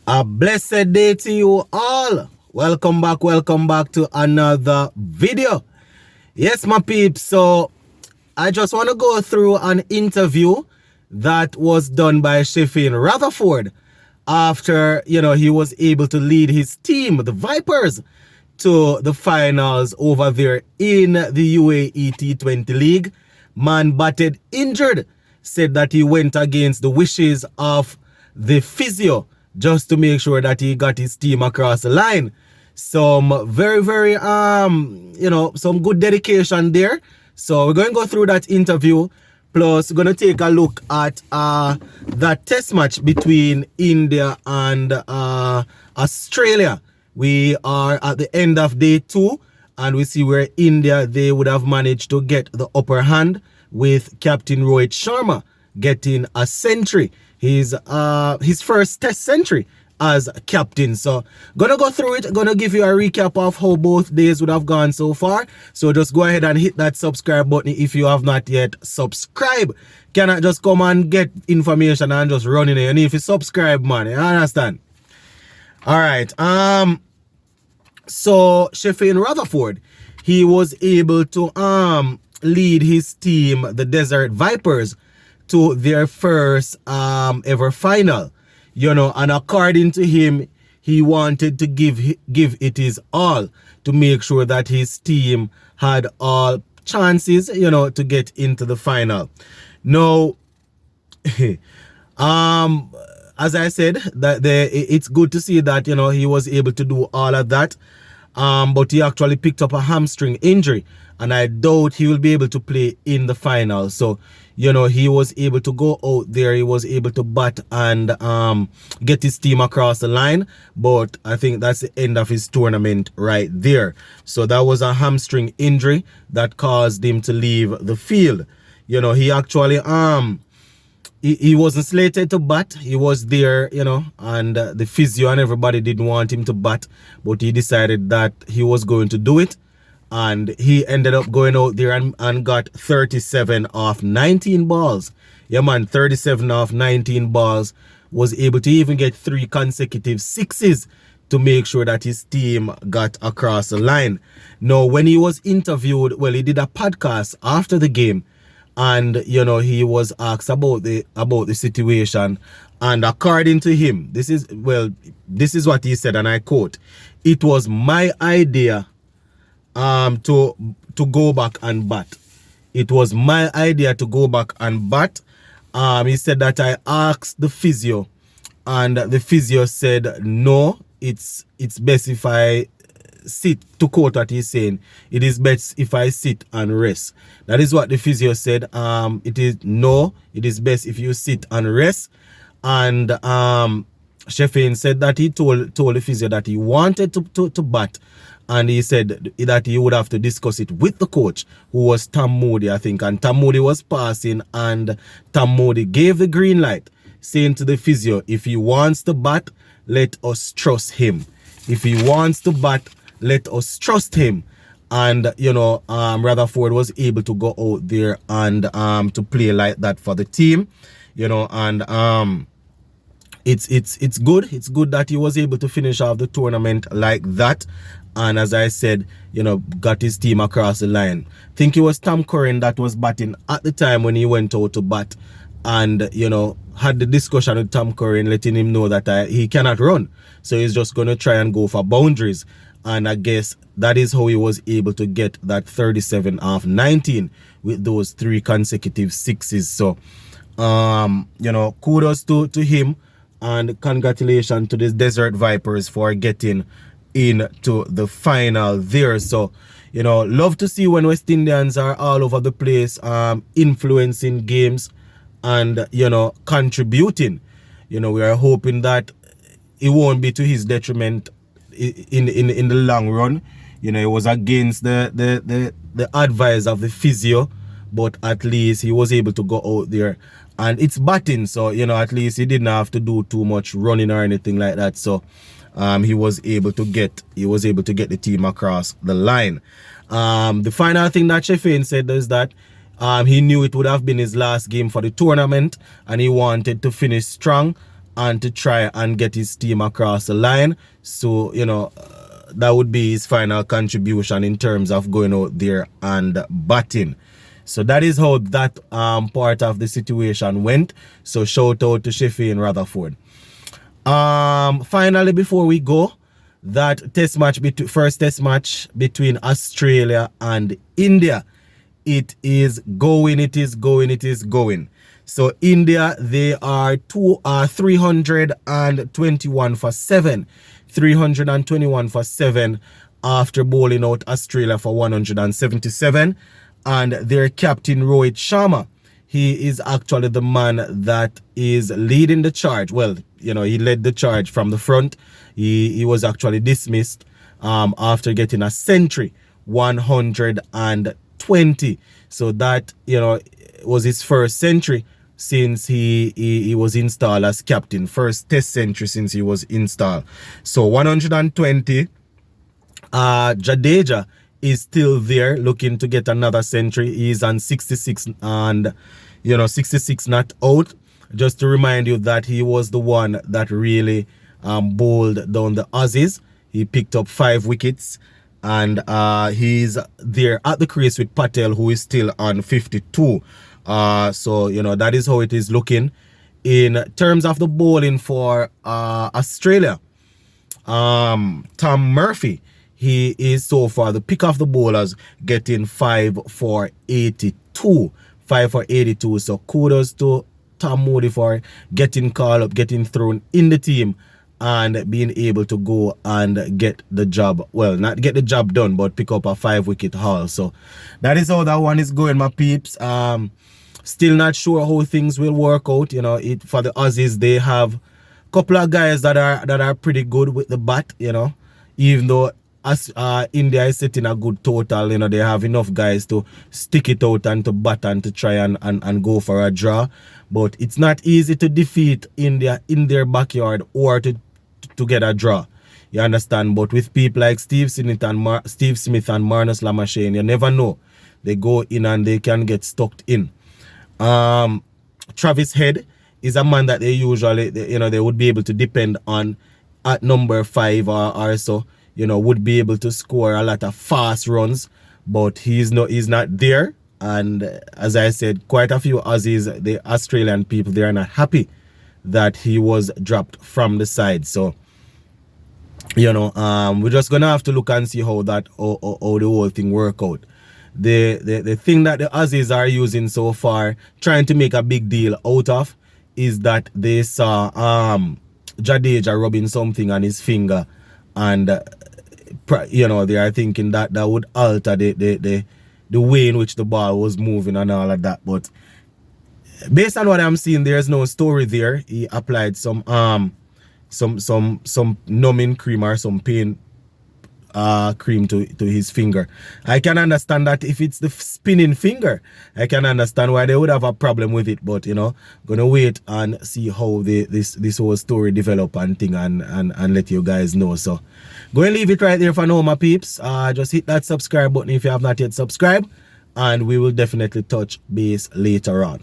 A blessed day to you all. Welcome back to another video. Yes, my peeps. So I just want to go through an interview that was done by Sherfane Rutherford after, he was able to lead his team, the Vipers, to the finals over there in the UAE T20 League. Man batted injured, said that he went against the wishes of the physio just to make sure that he got his team across the line. Some very some good dedication there. So we're going to go through that interview. Plus, we're going to take a look at that test match between India and Australia. We are at the end of day 2, and we see where India, they would have managed to get the upper hand with Captain Rohit Sharma getting a century. His first test century as captain. So gonna go through it, gonna give you a recap of how both days would have gone so far. So just go ahead and hit that subscribe button if you have not yet subscribed. Cannot just come and get information and just run in it. You need to subscribe, man. You understand? Alright. So Sherfane Rutherford, he was able to lead his team, the Desert Vipers, to their first ever final, and according to him, he wanted to give it his all to make sure that his team had all chances, to get into the final. Now, as I said, that it's good to see that he was able to do all of that, but he actually picked up a hamstring injury, and I doubt he will be able to play in the final. So he was able to go out there, he was able to bat and get his team across the line, but I think that's the end of his tournament right there. So that was a hamstring injury that caused him to leave the field. He actually he wasn't slated to bat. He was there, and the physio and everybody didn't want him to bat, but he decided that he was going to do it. And he ended up going out there and got 37 off 19 balls. Yeah, man, 37 off 19 balls. Was able to even get 3 consecutive sixes to make sure that his team got across the line. Now, when he was interviewed, well, he did a podcast after the game. And, he was asked about the situation. And according to him, this is what he said, and I quote, "It was my idea to go back and bat. It was my idea to go back and bat." He said that I asked the physio, and the physio said, no, it's best if I sit. To quote what he's saying, it is best if I sit and rest. That is what the physio said. It is best if you sit and rest. And Sherfane said that he told the physio that he wanted to bat. And he said that he would have to discuss it with the coach, who was Tom Moody, I think. And Tom Moody was passing, and Tom Moody gave the green light, saying to the physio, if he wants to bat, let us trust him. If he wants to bat, let us trust him. And, Rutherford was able to go out there and to play like that for the team, and it's good. It's good that he was able to finish off the tournament like that. And as I said, got his team across the line. I think it was Tom Curran that was batting at the time when he went out to bat. And, had the discussion with Tom Curran, letting him know that he cannot run. So he's just going to try and go for boundaries. And I guess that is how he was able to get that 37 off 19 with those 3 consecutive sixes. So, kudos to him. And congratulations to the Desert Vipers for getting into the final there. So, love to see when West Indians are all over the place, influencing games and, contributing. We are hoping that it won't be to his detriment in the long run. It was against the advice of the physio, but at least he was able to go out there. And it's batting, so, at least he didn't have to do too much running or anything like that. So, he was able to get the team across the line. The final thing that Sherfane said is that he knew it would have been his last game for the tournament, and he wanted to finish strong and to try and get his team across the line. So, you know, that would be his final contribution in terms of going out there and batting. So that is how that part of the situation went. So shout out to Sherfane Rutherford. Finally, before we go, that first test match between Australia and India, it is going. So India, they are 321 for 7. 321 for 7 after bowling out Australia for 177. And their captain Rohit Sharma, he is actually the man that is leading the charge. Well, you know, he led the charge from the front. He was actually dismissed after getting a century, 120. So that, you know, was his first century since he was installed as captain. First test century since he was installed. So 120. Jadeja is still there looking to get another century. He's on 66 and, you know, 66 not out. Just to remind you that he was the one that really bowled down the Aussies. He picked up 5 wickets, and he's there at the crease with Patel, who is still on 52. So, you know, that is how it is looking. In terms of the bowling for Australia, Tom Murphy, he is so far the pick of the bowlers, getting 5 for 82. 5 for 82. So kudos to Tom Moody for getting called up, getting thrown in the team, and being able to go and get the job, well, not get the job done, but pick up a 5-wicket haul. So that is how that one is going, my peeps. Still not sure how things will work out. You know, for the Aussies, they have a couple of guys that are pretty good with the bat, you know, even though India is setting a good total. You know, they have enough guys to stick it out and to bat and to try and go for a draw. But it's not easy to defeat India in their backyard or to get a draw. You understand? But with people like Steve Smith and Marnus Lamashane, you never know. They go in and they can get stuck in. Travis Head is a man that they usually, they would be able to depend on at number 5 or so. You know, would be able to score a lot of fast runs, but he's not there. And as I said, quite a few Aussies, the Australian people, they are not happy that he was dropped from the side. So, you know, we're just gonna have to look and see how the whole thing work out. The thing that the Aussies are using so far, trying to make a big deal out of, is that they saw Jadeja rubbing something on his finger, and you know, they are thinking that would alter the way in which the ball was moving and all of that. But based on what I'm seeing, there's no story there. He applied some numbing cream or some pain cream to his finger. I can understand that if it's the spinning finger, I can understand why they would have a problem with it. But, you know, gonna wait and see how this whole story develop and thing and let you guys know. So go and leave it right there for now, my peeps. Just hit that subscribe button if you have not yet subscribed, and we will definitely touch base later on.